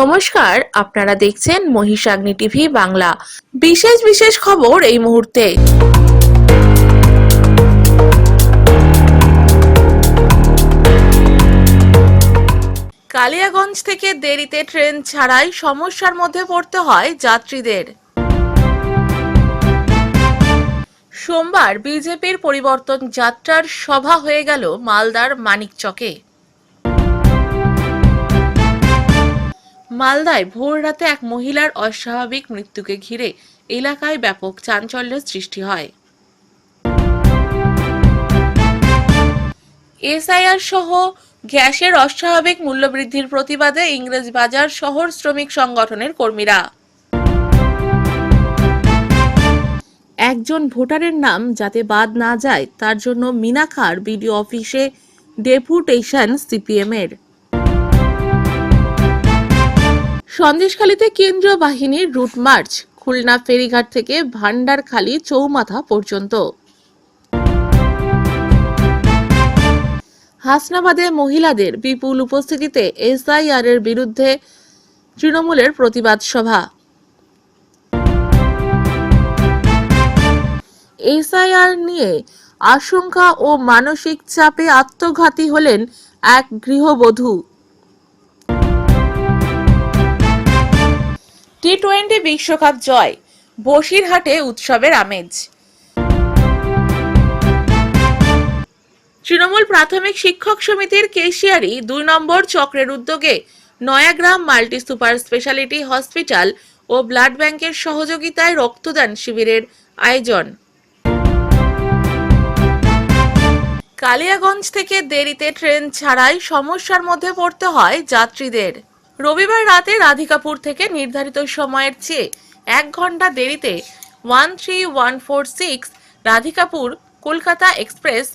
নমস্কার, আপনারা দেখছেন মহিষাগ্নি টিভি বাংলা। বিশেষ খবর এই মুহূর্তে। কালিয়াগঞ্জ থেকে দেরিতে ট্রেন ছাড়াই সমস্যার মধ্যে পড়তে হয় যাত্রীদের। সোমবার বিজেপির পরিবর্তন যাত্রার সভা হয়ে গেল মালদার মানিকচকে। মালদায় ভোর রাতে এক মহিলার অস্বাভাবিক মৃত্যুকে ঘিরে এলাকায় ব্যাপক চাঞ্চল্যের সৃষ্টি হয়। এসআইআর সহ গ্যাসের অস্বাভাবিক মূল্যবৃদ্ধির প্রতিবাদে ইংরেজবাজার শহর শ্রমিক সংগঠনের কর্মীরা একজন ভোটারের নাম যাতে বাদ না যায় তার জন্য মিনাখার বিডিও অফিসে ডেপুটেশন সিপিএম এর। সন্দেশখালীতে কেন্দ্রীয় বাহিনীর রুট মার্চ, খুলনা ফেরিঘাট থেকে ভান্ডারখালী চৌমাথা পর্যন্ত। হাসনাবাদে মহিলাদের বিপুল উপস্থিতিতে এসআইআর এর বিরুদ্ধে তৃণমূলের প্রতিবাদ সভা। এসআইআর নিয়ে আশঙ্কা ও মানসিক চাপে আত্মঘাতী হলেন এক গৃহবধূ। টি-20 বিশ্বকাপ জয়, বসিরহাটে উৎসবের আমেজ। তৃণমূল প্রাথমিক শিক্ষক সমিতির কেশিয়ারি 2 নম্বর চক্রের উদ্যোগে Nayagram multi super speciality hospital ও ব্লাড ব্যাংকের সহযোগিতায় রক্তদান শিবিরের আয়োজন। কালিয়াগঞ্জ থেকে দেরিতে ট্রেন ছাড়াই সমস্যার মধ্যে পড়তে হয় যাত্রীদের। রবিবার রাতে রাধিকাপুর থেকে নির্ধারিত সময়ের চেয়ে 1 ঘন্টা দেরিতে 13146 রাধিকাপুর কলকাতা এক্সপ্রেস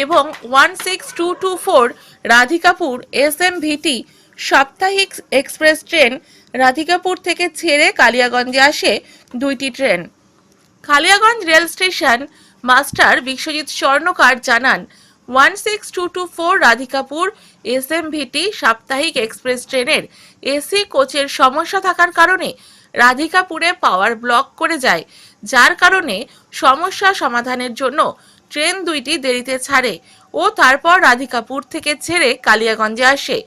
এবং 16224 রাধিকাপুর এসএমভিটি সাপ্তাহিক এক্সপ্রেস ট্রেন রাধিকাপুর থেকে ছেড়ে কালিয়াগঞ্জে আসে 2টি train. Kaliaganj rail station master Biswajit স্বর্ণকার জানান, 16224 রাধিকাপুর এসএমভিটি সাপ্তাহিক এক্সপ্রেস ট্রেনের এসি কোচের সমস্যা থাকার কারণে রাধিকাপুরে পাওয়ার ব্লক করে যায়, যার কারণে সমস্যা সমাধানের জন্য ট্রেন 2টি দেরিতে ছাড়ে ও তারপর রাধিকাপুর থেকে ছেড়ে কালিয়াগঞ্জে আসে।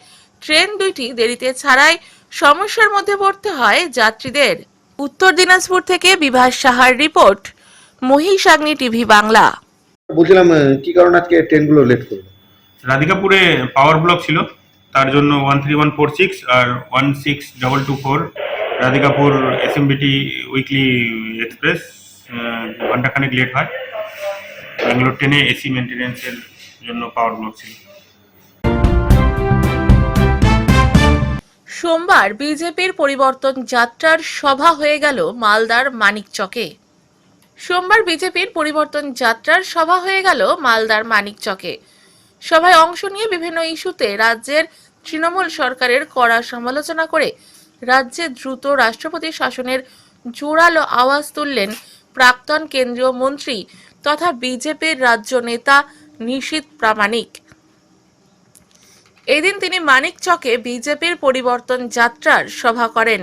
ট্রেন 2টি দেরিতে ছাড়ায় সমস্যার মধ্যে পড়তে হয় যাত্রীদের। উত্তর দিনাজপুর থেকে বিভাস সাহার রিপোর্ট, মহিষাগ্নি টিভি বাংলা। বলছিলাম কি কারণে আজকে ট্রেনগুলো লেট করলো? রাধিকাপুরে পাওয়ার ব্লক ছিল, তার জন্য 13146 আর 16224 রাধিকাপুর এসএমবিটি উইকলি এক্সপ্রেস ঘন্টাখানেক লেট হয়। ব্যাঙ্গালোর ট্রেনে এসি মেনটেন্যান্সের জন্য পাওয়ার ব্লক ছিল। সোমবার বিজেপির পরিবর্তন যাত্রার সভা হয়ে গেল মালদার মানিকচকে। সোমবার বিজেপির পরিবর্তন যাত্রার সভা হয়ে গেল মালদার মানিকচকে। সভায় অংশ নিয়ে বিভিন্ন ইস্যুতে রাজ্যের তৃণমূল সরকারের কড়া সমালোচনা করে রাজ্যে দ্রুত রাষ্ট্রপতি শাসনের জোরালো আওয়াজ তুললেন প্রাক্তন কেন্দ্রীয় মন্ত্রী তথা বিজেপির রাজ্য নেতা নিশীথ প্রামাণিক। এদিন তিনি মানিকচকে বিজেপির পরিবর্তন যাত্রার সভা করেন।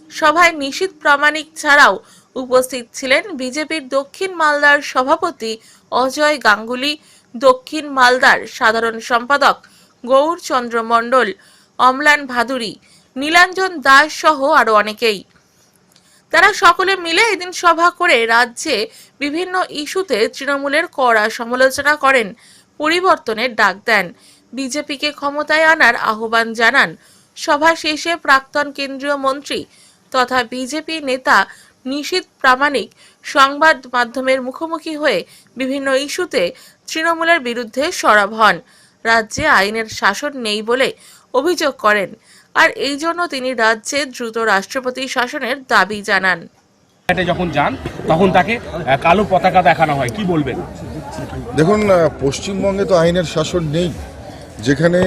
সভায় নিশীথ প্রামাণিক ছাড়াও উপস্থিত ছিলেন বিজেপির দক্ষিণ মালদার সভাপতি অজয় গাঙ্গুলি, দক্ষিণ মালদার সাধারণ সম্পাদক গৌরচন্দ্র মণ্ডল, অম্লান ভাদুরী, নীলাঞ্জন দাস সহ আরো অনেকেই। তারা সকলে মিলে এদিন সভা করে রাজ্যে বিভিন্ন ইস্যুতে তৃণমূলের কড়া সমালোচনা করেন, পরিবর্তনের ডাক দেন, বিজেপিকে ক্ষমতায় আনার আহ্বান জানান। সভা শেষে প্রাক্তন কেন্দ্রীয় মন্ত্রী তথা বিজেপি নেতা নিশীথ প্রামাণিক সংবাদ মাধ্যমের মুখোমুখি হয়ে বিভিন্ন ইস্যুতে তৃণমূলের বিরুদ্ধে সরব হন। রাজ্যে আইনের শাসন নেই বলে অভিযোগ করেন, আর এই জন্য তিনি রাজ্যে দ্রুত রাষ্ট্রপতি শাসনের দাবি জানান। যখন যান তখন তাকে কালো পতাকা দেখানো হয়, কি বলবেন? দেখুন, পশ্চিমবঙ্গে তো আইনের শাসন নেই, যেখানে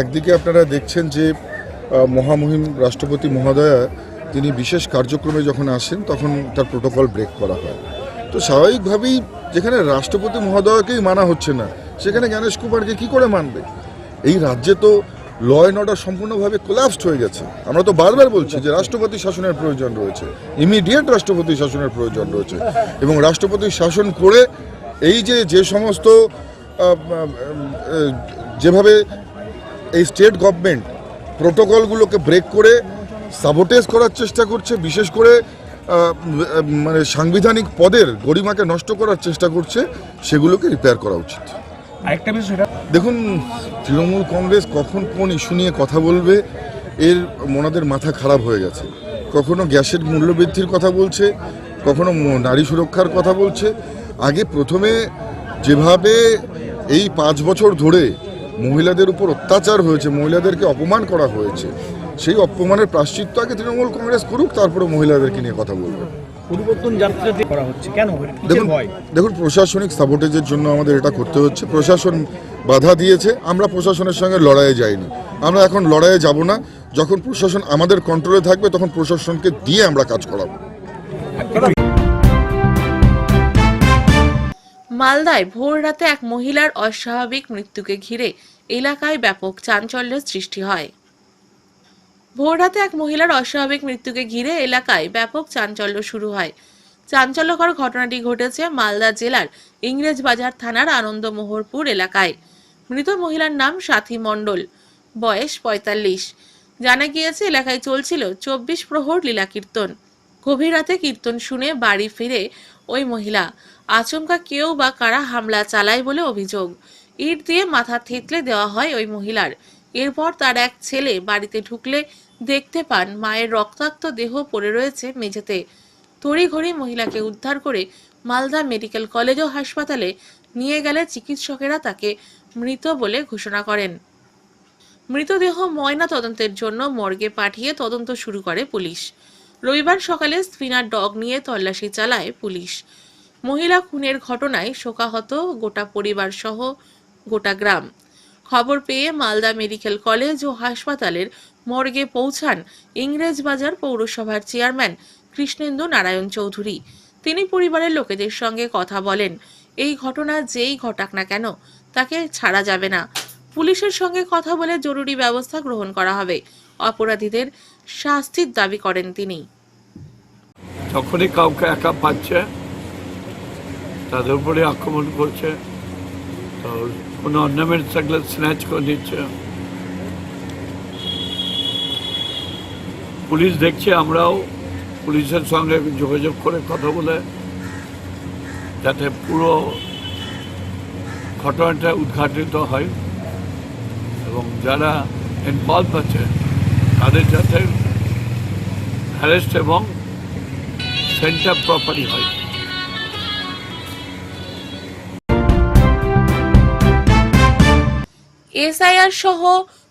একদিকে আপনারা দেখছেন যে মহামহিম রাষ্ট্রপতি মহোদয়া তিনি বিশেষ কার্যক্রমে যখন আসেন তখন তার প্রোটোকল ব্রেক করা হয়। তো স্বাভাবিকভাবেই যেখানে রাষ্ট্রপতি মহোদয়কেই মানা হচ্ছে না, সেখানে জ্ঞানেশ কুমারকে কী করে মানবে? এই রাজ্যে তো ল অ্যান্ড অর্ডার সম্পূর্ণভাবে কোলাপসড হয়ে গেছে। আমরা তো বারবার বলছি যে রাষ্ট্রপতি শাসনের প্রয়োজন রয়েছে, ইমিডিয়েট রাষ্ট্রপতি শাসনের প্রয়োজন রয়েছে, এবং রাষ্ট্রপতি শাসন করে এই যে সমস্ত যেভাবে এই স্টেট গভর্নমেন্ট প্রোটোকলগুলোকে ব্রেক করে সাবোটেজ করার চেষ্টা করছে, বিশেষ করে মানে সাংবিধানিক পদের গরিমাকে নষ্ট করার চেষ্টা করছে, সেগুলোকে রিপেয়ার করা উচিত। আরেকটা বিষয় সেটা দেখুন, তৃণমূল কংগ্রেস কখন কোন ইস্যু নিয়ে কথা বলবে এর ওনাদের মাথা খারাপ হয়ে গেছে। কখনো গ্যাসের মূল্যবৃদ্ধির কথা বলছে, কখনো নারী সুরক্ষার কথা বলছে। আগে প্রথমে যেভাবে এই 5 বছর ধরে মহিলাদের উপর অত্যাচার হয়েছে, মহিলাদেরকে অপমান করা হয়েছে, সেই অপমানের প্রায়শ্চিত্ত আগে তৃণমূল কংগ্রেস করুক, তারপরে মহিলাদেরকে নিয়ে কথা বলবে। পরিবর্তন যাত্রা যে করা হচ্ছে কেন? দেখুন, প্রশাসনিক সাবোটেজের জন্য আমাদের এটা করতে হচ্ছে। প্রশাসন বাধা দিয়েছে, আমরা প্রশাসনের সঙ্গে লড়াইয়ে যাইনি। আমরা এখন লড়াইয়ে যাব না। যখন প্রশাসন আমাদের কন্ট্রোলে থাকবে তখন প্রশাসনকে দিয়ে আমরা কাজ করাবো। মালদায় ভোর রাতে এক মহিলার অস্বাভাবিক মৃত্যুকে ঘিরে এলাকায় ব্যাপক চাঞ্চল্যের সৃষ্টি হয়। ভোর রাতে এক মহিলার অস্বাভাবিক মৃত্যুকে ঘিরে এলাকায় ব্যাপক চাঞ্চল্য শুরু হয়। চাঞ্চল্যকর ঘটনাটি ঘটেছে মালদা জেলার ইংরেজবাজার থানার আনন্দমোহরপুর এলাকায়। মৃত মহিলার নাম সাথী মণ্ডল, বয়স 45। জানা গিয়েছে এলাকায় চলছিল 24 প্রহর লীলা কীর্তন। গভীর রাতে কীর্তন শুনে বাড়ি ফিরে ওই মহিলা আচমকা কেউ বা কারা হামলা চালায় বলে অভিযোগ। ইট দিয়ে মাথা থেতলে দেওয়া হয় ওই মহিলার। এরপর তার এক ছেলে বাড়িতে ঢুকলে দেখতে পান মায়ের রক্তাক্ত দেহ পড়ে রয়েছে মেঝেতে। তড়িঘড়ি মহিলাকে উদ্ধার করে মালদা মেডিকেল কলেজ ও হাসপাতালে নিয়ে গেলে চিকিৎসকেরা তাকে মৃত বলে ঘোষণা করেন। মৃতদেহ ময়না তদন্তের জন্য মর্গে পাঠিয়ে তদন্ত শুরু করে পুলিশ। রবিবার সকালে স্পিনার ডগ নিয়ে তল্লাশি চালায় পুলিশ। মহিলা খুনের ঘটনায় শোকাহত গোটা পরিবার সহ গোটা গ্রাম। খবর পেয়ে মালদা মেডিকেল কলেজ ও হাসপাতালের মর্গে পৌঁছান ইংরেজবাজার পৌরসভার চেয়ারম্যান কৃষ্ণেন্দু নারায়ণ চৌধুরী। তিনি পরিবারের লোকেদের সঙ্গে কথা বলেন। এই ঘটনা যেই ঘটাক না কেন তাকে ছাড়া যাবে না। পুলিশের সঙ্গে কথা বলে জরুরি ব্যবস্থা গ্রহণ করা হবে। অপরাধীদের শাস্তির দাবি করেন তিনি। যখনই কাউকে একা পাচ্ছে তাদের উপরে আক্রমণ করছে, তো কোনো অর্নামেন্ট থাকলে স্ন্যাচ করে দিচ্ছে। পুলিশ দেখছে, আমরাও পুলিশের সঙ্গে যোগাযোগ করে কথা বলে যাতে পুরো ঘটনাটা উদ্ঘাটিত হয় এবং যারা ইনভলভ আছে তাদের যাতে অ্যারেস্ট এবং সেন্টার প্রপারলি হয়। এসআইআর সহ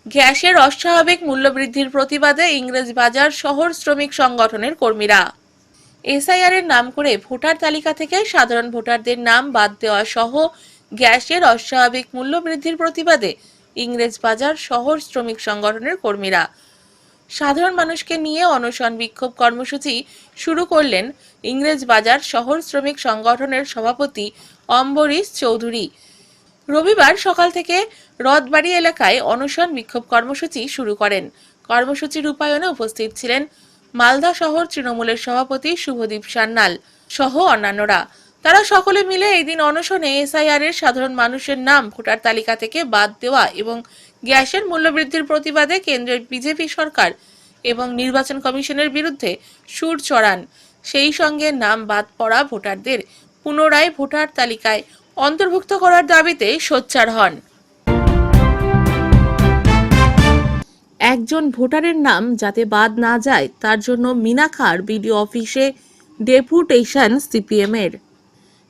গ্যাসের অস্বাভাবিক মূল্যবৃদ্ধির প্রতিবাদে ইংরেজবাজার শহর শ্রমিক সংগঠনের কর্মীরা এসআইআর এর নাম করে ভোটার তালিকা থেকে সাধারণ ভোটারদের নাম বাদ দেওয়া সহ গ্যাসের অস্বাভাবিক মূল্যবৃদ্ধির প্রতিবাদে ইংরেজবাজার শহর শ্রমিক সংগঠনের কর্মীরা সাধারণ মানুষকে নিয়ে অনশন বিক্ষোভ কর্মসূচি শুরু করলেন ইংরেজবাজার শহর শ্রমিক সংগঠনের সভাপতি অম্বরীশ চৌধুরী। রবিবার সকাল থেকে রথবাড়ি এলাকায় অনশন বিক্ষোভ কর্মসূচি শুরু করেন। কর্মসূচি রূপায়ণে উপস্থিত ছিলেন মালদা শহর তৃণমূলের সভাপতি শুভদীপ সান্যাল সহ অন্যান্যরা। তারা সকলে মিলে এই দিন অনশনে এসআইআর এর সাধারণ মানুষের নাম ভোটার তালিকা থেকে বাদ দেওয়া এবং গ্যাসের মূল্যবৃদ্ধির প্রতিবাদে কেন্দ্রের বিজেপি সরকার এবং নির্বাচন কমিশনের বিরুদ্ধে সুর চড়ান। সেই সঙ্গে নাম বাদ পড়া ভোটারদের পুনরায় ভোটার তালিকায় অন্তর্ভুক্ত করার দাবিতে সোচ্চার হন। একজন ভোটারের নাম যাতে বাদ না যায় তার জন্য মিনাখার বিডিও অফিসে ডেপুটেশন সিপিএম এর।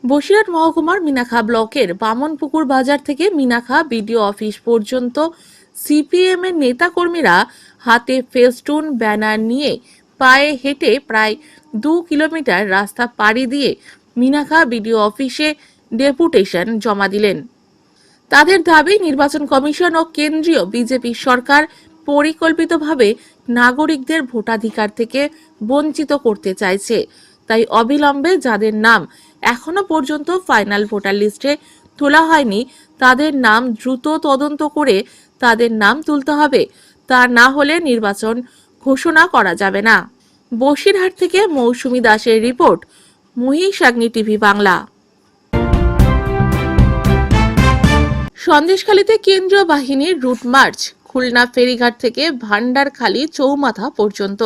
বসিরহাট মহকুমার মিনাখা ব্লকের বামনপুকুর বাজার থেকে মিনাখা বিডিও অফিস পর্যন্ত সিপিএম এর নেতাকর্মীরা হাতে ফেস্টুন ব্যানার নিয়ে পায়ে হেঁটে প্রায় 2 কিলোমিটার রাস্তা পাড়ি দিয়ে মিনাখা বিডিও অফিসে ডেপুটেশন জমা দিলেন। তাদের দাবি নির্বাচন কমিশন ও কেন্দ্রীয় বিজেপি সরকার পরিকল্পিতভাবে নাগরিকদের ভোটাধিকার থেকে বঞ্চিত করতে চাইছে। তাই অবিলম্বে যাদের নাম এখনো পর্যন্ত ফাইনাল ভোটার লিস্টে তোলা হয়নি তাদের নাম দ্রুত তদন্ত করে তাদের নাম তুলতে হবে, তা না হলে নির্বাচন ঘোষণা করা যাবে না। বসিরহাট থেকে মৌসুমী দাসের রিপোর্ট, মহিষাগ্নি টিভি বাংলা। সন্দেশখালীতে কেন্দ্রীয় বাহিনীর রুট মার্চ, খুলনা ফেরিঘাট থেকে ভান্ডারখালী চৌমাথা পর্যন্ত।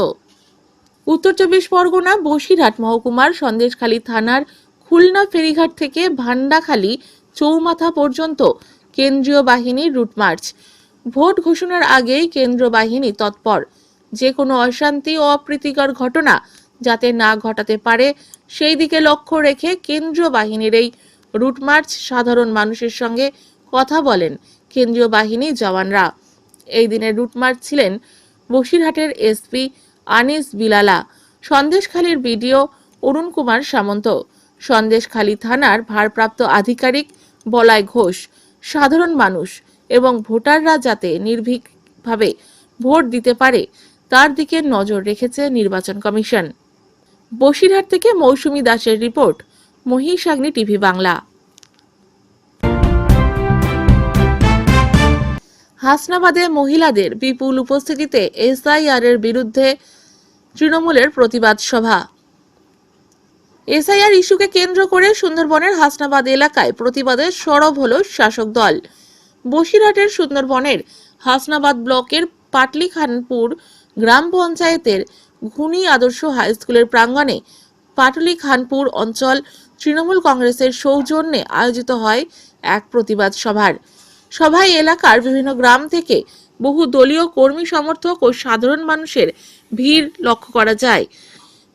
উত্তর 24 পরগনা বসিরহাট মহকুমার সন্দেশখালী থানার খুলনা ফেরিঘাট থেকে ভান্ডাখালী চৌমাথা পর্যন্ত কেন্দ্রীয় বাহিনীর রুট মার্চ। ভোট ঘোষণার আগেই কেন্দ্রীয় বাহিনী তৎপর, যে কোনো অশান্তি ও অপ্রীতিকর ঘটনা যাতে না ঘটাতে পারে সেই দিকে লক্ষ্য রেখে কেন্দ্রীয় বাহিনীর এই রুট মার্চ। সাধারণ মানুষের সঙ্গে কথা বলেন কেন্দ্রীয় বাহিনী জওয়ানরা। এই দিনের রুট মার্চ ছিলেন বসিরহাটের এসপি আনিস বিলালা, সন্দেশখালীর বিডিও অরুণ কুমার সামন্ত, সন্দেশখালী থানার ভারপ্রাপ্ত আধিকারিক বলাই ঘোষ। সাধারণ মানুষ এবং ভোটাররা যাতে নির্ভীকভাবে ভোট দিতে পারে তার দিকে নজর রেখেছে নির্বাচন কমিশন। বসিরহাট থেকে মৌসুমী দাসের রিপোর্ট, মহিষাগ্নি টিভি বাংলা। হাসনাবাদে মহিলাদের বিপুল উপস্থিতিতে এসআইআর এর বিরুদ্ধে তৃণমূলের প্রতিবাদ সভা। এসআইআর ইস্যুকে কেন্দ্র করে সুন্দরবনের হাসনাবাদ এলাকায় প্রতিবাদে সরব হলো শাসক দল। বসিরহাটের সুন্দরবনের হাসনাবাদ ব্লকের পাটলি খানপুর গ্রাম পঞ্চায়েতের ঘুনি আদর্শ হাই স্কুলের প্রাঙ্গণে পাটলি খানপুর অঞ্চল তৃণমূল কংগ্রেসের সৌজন্যে আয়োজিত হয় এক প্রতিবাদ সভায় এলাকার বিভিন্ন গ্রাম থেকে বহু দলীয় কর্মী সমর্থক ও সাধারণ মানুষের ভিড় লক্ষ্য করা যায়।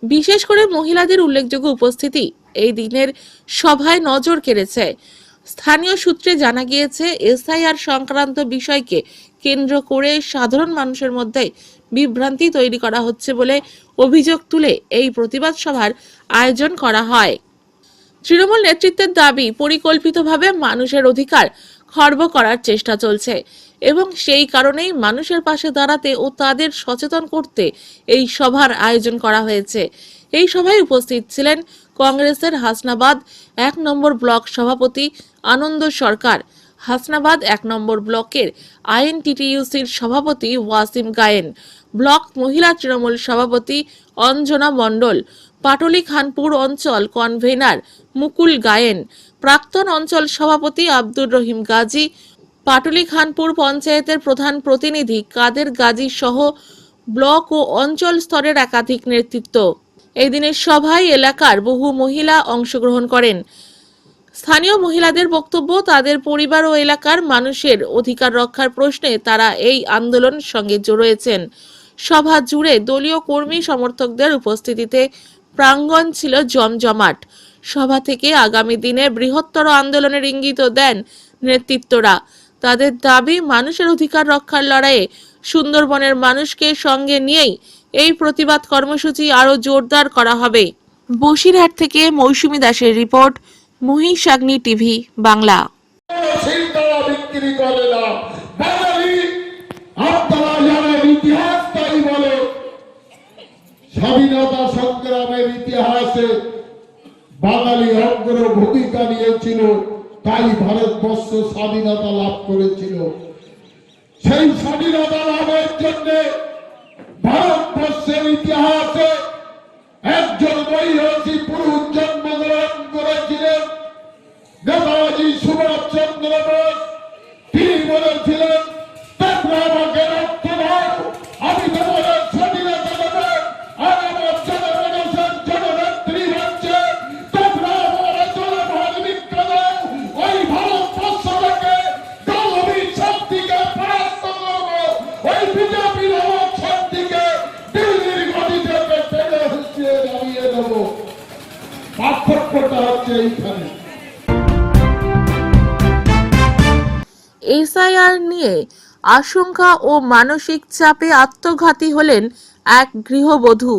বিশেষ করে মহিলাদের উল্লেখযোগ্য উপস্থিতি এই দিনের সভায় নজর কেড়েছে। স্থানীয় সূত্রে জানা গিয়েছে, এসআইআর সংক্রান্ত বিষয়কে কেন্দ্র করে সাধারণ মানুষের মধ্যে বিভ্রান্তি তৈরি করা হচ্ছে বলে অভিযোগ তুলে এই প্রতিবাদ সভার আয়োজন করা হয়। তৃণমূল নেতৃত্বের দাবি, পরিকল্পিতভাবে মানুষের অধিকার খর্ব করার চেষ্টা চলছে এবং সেই কারণেই মানুষের পাশে দাঁড়াতে ও তাদের সচেতন করতে এই সভার আয়োজন করা হয়েছে। এই সভায় উপস্থিত ছিলেন কংগ্রেসের হাসনাবাদ 1 নম্বর ব্লক সভাপতি আনন্দ সরকার, হাসনাবাদ 1 নম্বর ব্লকের আইএনটিটিইউসির সভাপতি ওয়াসিম গায়েন, ব্লক মহিলা তৃণমূল সভাপতি অঞ্জনা মণ্ডল, পাটলি খানপুর অঞ্চল কনভেনার মুকুল গায়েন, প্রাক্তন অঞ্চল সভাপতি আব্দুর রহিম গাজী, পাটলি খানপুর পঞ্চায়েতের প্রধান প্রতিনিধি কাদের গাজী সহ ব্লক ও অঞ্চল স্তরের একাধিক নেতৃত্ব। এই দিনের সভায় এলাকার বহু মহিলা অংশগ্রহণ করেন। স্থানীয় মহিলাদের বক্তব্য, তাদের পরিবার ও এলাকার মানুষের অধিকার রক্ষার প্রশ্নে তারা এই আন্দোলনের সঙ্গে জড়িয়েছেন। সভা জুড়ে দলীয় কর্মী সমর্থকদের উপস্থিতিতে প্রাঙ্গণ ছিল জমজমাট। সভা থেকে আগামী দিনে বৃহত্তর আন্দোলনের ইঙ্গিত দেন নেতৃত্বরা। তাদের দাবি, মানুষের অধিকার রক্ষার লড়াইয়ে সুন্দরবনের মানুষকে সঙ্গে নিয়েই এই প্রতিবাদ কর্মসূচি আরো জোরদার করা হবে। বসিরহাট থেকে মৌসুমী দাসের রিপোর্ট, মহিষাগ্নি টিভি বাংলা। স্বাধীনতা সংগ্রামের ইতিহাসে বাঙালি অগ্র ভূমিকা নিয়েছিল, তাই ভারতবর্ষ স্বাধীনতা লাভ করেছিল। সেই স্বাধীনতা লাভের জন্য ভারতবর্ষের ইতিহাসে একজন মহিষী পুরুষ জন্মগ্রহণ করেছিলেন, নেতাজি সুভাষ চন্দ্র বোস। তিনি বলেছিলেন, তোমরা আমাকে রক্ত দাও, আমি তোমাদের স্বাধীনতা দেব, আর আমার জনগণের জননেত্রী হচ্ছে তোমরা আমার জনগণ ভিক্ষা দাও। ওই ভারতবর্ষ থেকে দলবীর শক্তিকে পরাস্ত করবো, ওই বিজেপি নামক শক্তিকে দিল্লির গদি থেকে টেনে হিসিয়ে নামিয়ে দেবো। পার্থক্যটা হচ্ছে এইখানে। এসআইআর নিয়ে আশঙ্কা ও মানসিক চাপে আত্মঘাতী হলেন এক গৃহবধূ।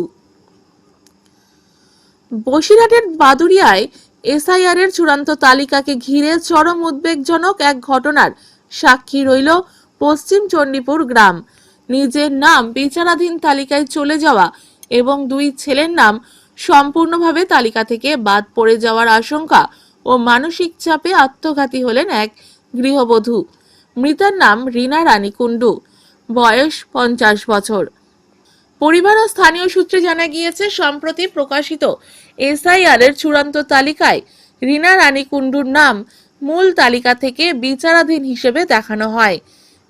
বসিরহাটের বাদুড়িয়ায় এসআইআর এর চূড়ান্ত তালিকাকে ঘিরে চরম উদ্বেগজনক এক ঘটনার সাক্ষী রইল পশ্চিম চণ্ডীপুর গ্রাম। নিজের নাম বিচারাধীন তালিকায় চলে যাওয়া এবং 2 ছেলের নাম সম্পূর্ণভাবে তালিকা থেকে বাদ পড়ে যাওয়ার আশঙ্কা ও মানসিক চাপে আত্মঘাতী হলেন এক গৃহবধূ। মৃতার নাম রীনা রানী কুণ্ডু, বয়স 50 বছর। পরিবার ও স্থানীয় সূত্রে জানা গিয়েছে, সম্প্রতি প্রকাশিত এসআইআর এর চূড়ান্ত তালিকায় রীনা রানী কুণ্ডুর নাম মূল তালিকা থেকে বিচারাধীন হিসেবে দেখানো হয়।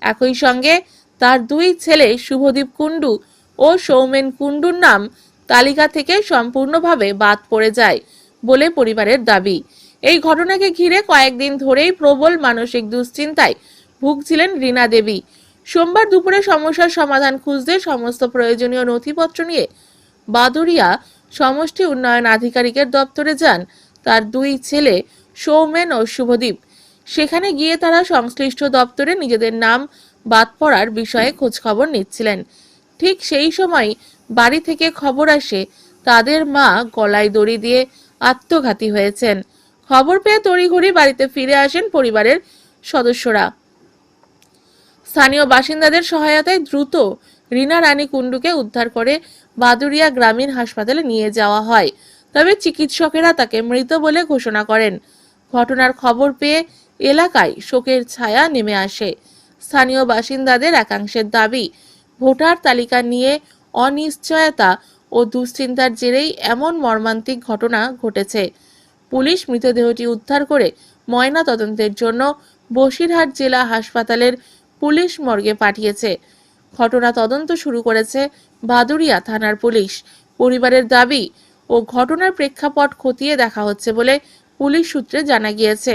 একই সঙ্গে তার দুই ছেলে শুভদীপ কুণ্ডু ও সৌমেন কুণ্ডুর নাম তালিকা থেকে সম্পূর্ণভাবে বাদ পড়ে যায় বলে পরিবারের দাবি। এই ঘটনাকে ঘিরে কয়েকদিন ধরেই প্রবল মানসিক দুশ্চিন্তায় ভুগছিলেন রীনা দেবী। সোমবার দুপুরে সমস্যার সমাধান খুঁজতে সমস্ত প্রয়োজনীয় নথিপত্র নিয়ে বাদুড়িয়া সমষ্টি উন্নয়ন আধিকারিকের দপ্তরে যান তার দুই ছেলে সৌমেন ও শুভদীপ। সেখানে গিয়ে তারা সংশ্লিষ্ট দপ্তরে নিজেদের নাম বাদ পড়ার বিষয়ে খোঁজখবর নিচ্ছিলেন। ঠিক সেই সময় বাড়ি থেকে খবর আসে তাদের মা গলায় দড়ি দিয়ে আত্মঘাতী হয়েছেন। খবর পেয়ে তড়িঘড়ি বাড়িতে ফিরে আসেন পরিবারের সদস্যরা। স্থানীয় বাসিন্দাদের সহায়তায় দ্রুত রীনা রানী কুণ্ডুকে উদ্ধার করে বাদুড়িয়া গ্রামীণ হাসপাতালে নিয়ে যাওয়া হয়, তবে চিকিৎসকেরা তাকে মৃত বলে ঘোষণা করেন। ঘটনার খবর পেয়ে এলাকায় শোকের ছায়া নেমে আসে। স্থানীয় বাসিন্দাদের একাংশের দাবি, ভোটার তালিকা নিয়ে অনিশ্চয়তা ও দুশ্চিন্তার জেরেই এমন মর্মান্তিক ঘটনা ঘটেছে। পুলিশ মৃতদেহটি উদ্ধার করে ময়না তদন্তের জন্য বসিরহাট জেলা হাসপাতালের পুলিশ মর্গে পাঠিয়েছে। ঘটনা তদন্ত শুরু করেছে বাদুড়িয়া থানার পুলিশ। পরিবারের দাবি ও ঘটনার প্রেক্ষাপট খতিয়ে দেখা হচ্ছে বলে পুলিশ সূত্রে জানা গিয়েছে।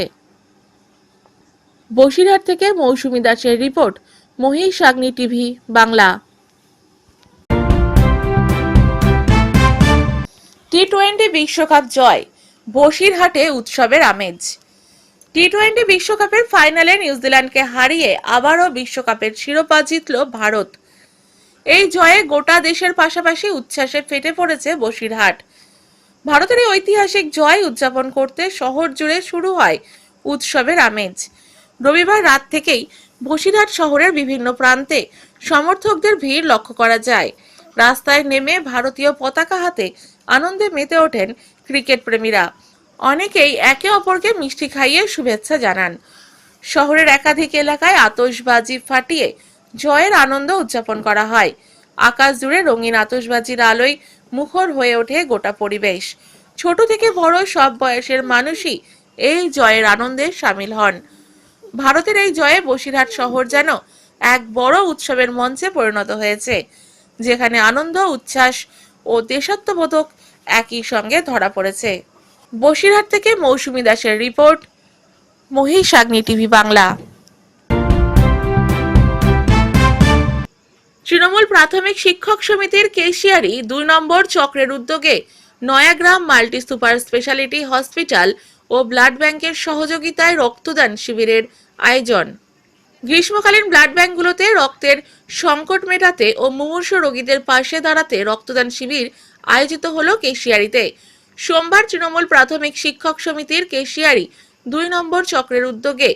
বসিরহাট থেকে মৌসুমী দাসের রিপোর্ট, মহিষাগ্নি টিভি বাংলা। টি-20 বিশ্বকাপ জয়, বসিরহাটে উৎসবের আমেজ। টি-20 বিশ্বকাপের ফাইনালে নিউজিল্যান্ডকে হারিয়ে আবারও বিশ্বকাপের শিরোপা জিতল ভারত। এই জয়ে গোটা দেশের পাশাপাশি উচ্ছ্বাসে ফেটে পড়েছে বসিরহাট। ভারতের এই ঐতিহাসিক জয় উদযাপন করতে শহর জুড়ে শুরু হয় উৎসবের আমেজ। রবিবার রাত থেকেই বসিরহাট শহরের বিভিন্ন প্রান্তে সমর্থকদের ভিড় লক্ষ্য করা যায়। রাস্তায় নেমে ভারতীয় পতাকা হাতে আনন্দে মেতে ওঠেন ক্রিকেট প্রেমীরা। অনেকেই একে অপরকে মিষ্টি খাইয়ে শুভেচ্ছা জানান। শহরের একাধিক এলাকায় আতশবাজি ফাটিয়ে জয়ের আনন্দ উদযাপন করা হয়। আকাশ জুড়ে রঙিন আতশবাজির আলোয় মুখর হয়ে ওঠে গোটা পরিবেশ। ছোট থেকে বড় সব বয়সের মানুষই এই জয়ের আনন্দে সামিল হন। ভারতের এই জয়ে বসিরহাট শহর যেন এক বড় উৎসবের মঞ্চে পরিণত হয়েছে, যেখানে আনন্দ, উচ্ছ্বাস ও দেশাত্মবোধক একই সঙ্গে ধরা পড়েছে। বসিরহাট থেকে মৌসুমী দাসের রিপোর্ট, মহিষাগ্নি টিভি বাংলা। তৃণমূল প্রাথমিক শিক্ষক সমিতির কেশিয়ারি 2 নম্বর চক্রের উদ্যোগে Nayagram multi super speciality hospital ও ব্লাড ব্যাংকের সহযোগিতায় রক্তদান শিবিরের আয়োজন। গ্রীষ্মকালীন ব্লাড ব্যাংকগুলোতে রক্তের সংকট মেটাতে ও মুমূর্ষু রোগীদের পাশে দাঁড়াতে রক্তদান শিবির আয়োজিত হলো কেশিয়ারিতে। সোমবার তৃণমূল প্রাথমিক শিক্ষক সমিতির কেশিয়ারি 2 নম্বর চক্রের উদ্যোগে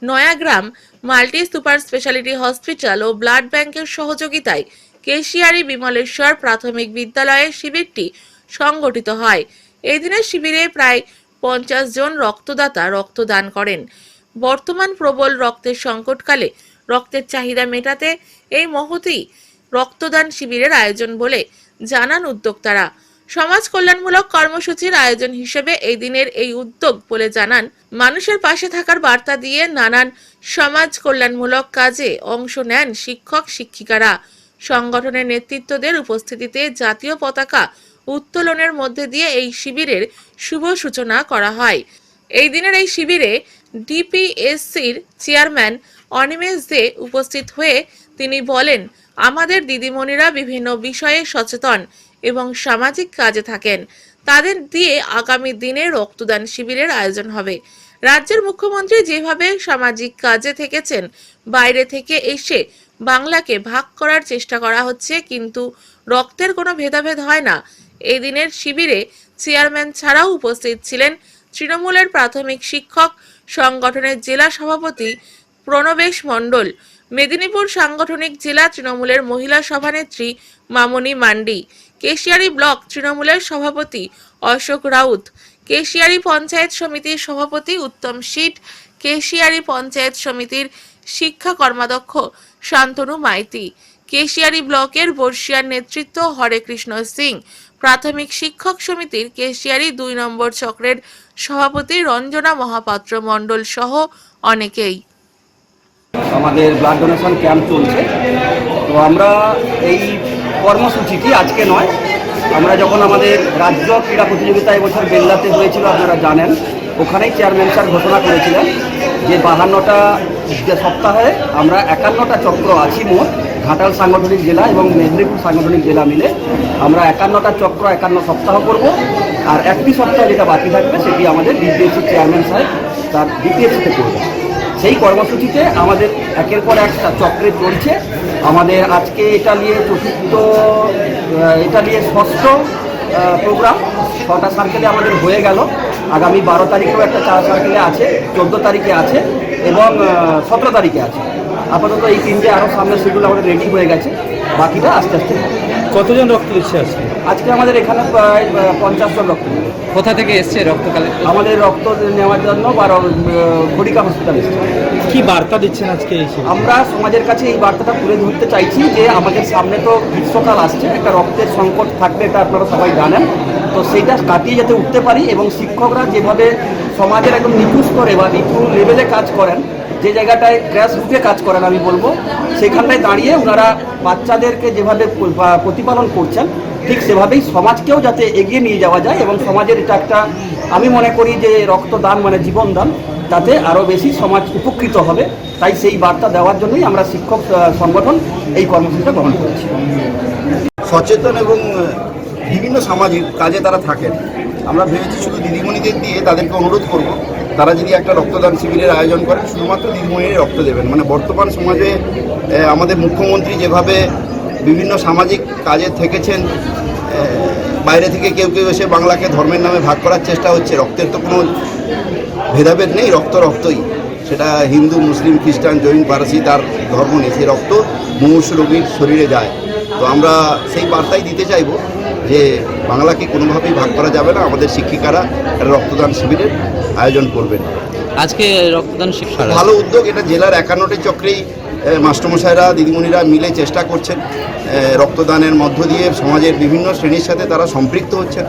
Nayagram multi super speciality hospital ও ব্লাড ব্যাংকের সহযোগিতায় কেশিয়ারি বিমলেশ্বর প্রাথমিক বিদ্যালয়ে শিবিরটি সংগঠিত হয়। এই দিনের শিবিরে প্রায় 50 জন রক্তদাতা রক্তদান করেন। বর্তমান প্রবল রক্তের সংকটকালে রক্তের চাহিদা মেটাতে এই মহতী রক্তদান শিবিরের আয়োজন বলে জানান উদ্যোক্তারা। সমাজ কল্যাণমূলক কর্মসূচির আয়োজন হিসেবে এই দিনের এই উদ্যোগ বলে জানান, মানুষের পাশে থাকার বার্তা দিয়ে নানান সমাজ কল্যাণমূলক কাজে অংশ নেন শিক্ষক শিক্ষিকারা। সংগঠনের নেতৃত্বদের উপস্থিতিতে জাতীয় পতাকা উত্তোলনের মধ্যে দিয়ে এই শিবিরের শুভ সূচনা করা হয়। এই দিনের এই শিবিরে ডিপিএসসির চেয়ারম্যান অনিমেষ দে উপস্থিত হয়ে তিনি বলেন, আমাদের দিদিমণিরা বিভিন্ন বিষয়ে সচেতন এবং সামাজিক কাজে থাকেন। তাদের দিয়ে আগামী দিনে রক্তদান শিবিরের আয়োজন হবে। রাজ্যের মুখ্যমন্ত্রী যেভাবে সামাজিক কাজে থেকেছেন, বাইরে থেকে এসে বাংলাকে ভাগ করার চেষ্টা করা হচ্ছে, কিন্তু রক্তের কোনো ভেদাভেদ হয় না। এই দিনের শিবিরে চেয়ারম্যান ছাড়াও উপস্থিত ছিলেন তৃণমূলের প্রাথমিক শিক্ষক সংগঠনের জেলা সভাপতি প্রণবেশ মণ্ডল, মেদিনীপুর সাংগঠনিক জেলা তৃণমূলের মহিলা সভানেত্রী মামনি মান্ডি, কেশিয়ারি ব্লক তৃণমূলের সভাপতি অশোক রাউত, কেশিয়ারি পঞ্চায়েত সমিতির সভাপতি উত্তম শীট, কেশিয়ারি পঞ্চায়েত সমিতির শিক্ষা কর্মাধ্যক্ষ শান্তনু মাইতি, কেশিয়ারি ব্লকের বর্ষিয়ার নেতৃত্ব হরে কৃষ্ণ সিং, প্রাথমিক শিক্ষক সমিতির কেশিয়ারি 2 নম্বর চক্রের সভাপতি রঞ্জনা মহাপাত্র মণ্ডল সহ অনেকেই। আমাদের ব্লাড ডোনেশন ক্যাম্প চলছে। তো আমরা এই কর্মসূচিটি আজকে নয়, আমরা যখন আমাদের রাজ্য ক্রীড়া প্রতিযোগিতা এবছর বেল্লাতে হয়েছিল আপনারা জানেন, ওখানেই চেয়ারম্যান স্যার ঘোষণা করেছিলেন যে 52টা সপ্তাহে আমরা 51টা চক্র আছি মোট, ঘাটাল সাংগঠনিক জেলা এবং মেদিনীপুর সাংগঠনিক জেলা মিলে আমরা 51টা চক্র 51 সপ্তাহ করব। আর একটি সপ্তাহ যেটা বাকি থাকবে সেটি আমাদের ডিপিএসসি চেয়ারম্যান সাহেব তার ডিপিএসসিতে করবে। সেই কর্মসূচিতে আমাদের একের পর একটা চক্রে চলছে। আমাদের আজকে এটা নিয়ে ষষ্ঠ প্রোগ্রাম, 6টা সার্কেলে আমাদের হয়ে গেল। আগামী 12 তারিখেও একটা 4 সার্কেলে আছে, 14 তারিখে আছে এবং 17 তারিখে আছে। আপাতত এই 3টে আরও সামনে শিডিউল আমাদের রেডি হয়ে গেছে, বাকিটা আস্তে আস্তে। কতজন রক্ত দিচ্ছে আজকে? আজকে আমাদের এখানে প্রায় 50 জন রক্ত দেবে। কোথা থেকে এসছে রক্ত কালেক্ট? আমাদের রক্ত নেওয়ার জন্য খড়িকা হসপিটাল এসছে। কি বার্তা দিচ্ছেন আজকে এসে? আমরা সমাজের কাছে এই বার্তাটা তুলে ধরতে চাইছি যে আমাদের সামনে তো গ্রীষ্মকাল আসছে, একটা রক্তের সংকট থাকবে, এটা আপনারা সবাই জানেন। তো সেইটা কাটিয়ে যাতে উঠতে পারি এবং শিক্ষকরা যেভাবে সমাজের একদম নিচু স্তরে বা নিচু লেভেলে কাজ করেন, যে জায়গাটায় গ্রাস রুটে কাজ করেন আমি বলবো, সেখানটায় দাঁড়িয়ে ওনারা বাচ্চাদেরকে যেভাবে প্রতিপালন করছেন, ঠিক সেভাবেই সমাজকেও যাতে এগিয়ে নিয়ে যাওয়া যায় এবং সমাজের এটা একটা, আমি মনে করি যে রক্তদান মানে জীবনদান, তাতে আরও বেশি সমাজ উপকৃত হবে। তাই সেই বার্তা দেওয়ার জন্যই আমরা শিক্ষক সংগঠন এই কর্মসূচিটা গ্রহণ করেছি। সচেতন এবং বিভিন্ন সামাজিক কাজে তারা থাকেন। আমরা ভেবেছি শুধু দিদিমণিদের দিয়ে তাদেরকে অনুরোধ করব, তারা যদি একটা রক্তদান শিবিরের আয়োজন করেন, শুধুমাত্র দিদিমণিরাই রক্ত দেবেন। মানে বর্তমান সমাজে আমাদের মুখ্যমন্ত্রী যেভাবে বিভিন্ন সামাজিক কাজে থেকেছেন, বাইরে থেকে কেউ কেউ এসে বাংলাকে ধর্মের নামে ভাগ করার চেষ্টা হচ্ছে। রক্তের তো কোনো ভেদাভেদ নেই, রক্ত রক্তই, সেটা হিন্দু, মুসলিম, খ্রিস্টান, জৈন, পারসি, তার ধর্ম নেই। সেই রক্ত মুমূর্ষু রোগীর শরীরে যায়। তো আমরা সেই বার্তাই দিতে চাইব যে বাংলাকে কোনোভাবেই ভাগ করা যাবে না। আমাদের শিক্ষিকারা রক্তদান শিবিরের আয়োজন করবেন। আজকে রক্তদান শিবির ভালো উদ্যোগ। এটা জেলার 51টি চক্রেই মাস্টারমশাইরা, দিদিমণিরা মিলে চেষ্টা করছেন। রক্তদানের মধ্য দিয়ে সমাজের বিভিন্ন শ্রেণীর সাথে তারা সম্পৃক্ত হচ্ছেন।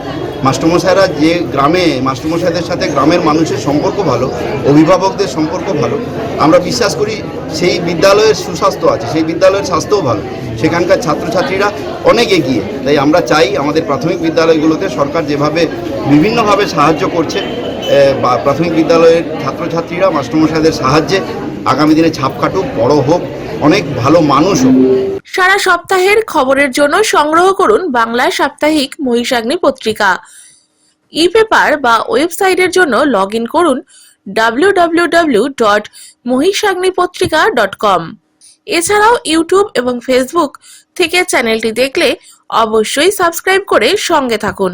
মাস্টারমশাইরা যে গ্রামে, মাস্টারমশাইদের সাথে গ্রামের মানুষের সম্পর্ক ভালো, অভিভাবকদের সম্পর্ক ভালো। আমরা বিশ্বাস করি সেই বিদ্যালয়ের সুস্বাস্থ্য আছে, সেই বিদ্যালয়ের স্বাস্থ্যও ভালো, সেখানকার ছাত্রছাত্রীরা অনেক এগিয়ে। তাই আমরা চাই আমাদের প্রাথমিক বিদ্যালয়গুলোতে সরকার যেভাবে বিভিন্নভাবে সাহায্য করছে, প্রাথমিক বিদ্যালয়ের ছাত্রছাত্রীরা মাস্টারমশাইদের সাহায্যে আগামী দিনে ছাপ কাটুক, বড় হোক, অনেক ভালো মানুষ হোক। সারা সপ্তাহের খবরের জন্য সংগ্রহ করুন বাংলা সাপ্তাহিক মহিষাগ্নি পত্রিকা। ই-পেপার বা ওয়েবসাইটের জন্য লগ ইন করুন www.mohisagnipotrika.com। এছাড়াও ইউটিউব এবং ফেসবুক থেকে চ্যানেলটি দেখলে অবশ্যই সাবস্ক্রাইব করে সঙ্গে থাকুন।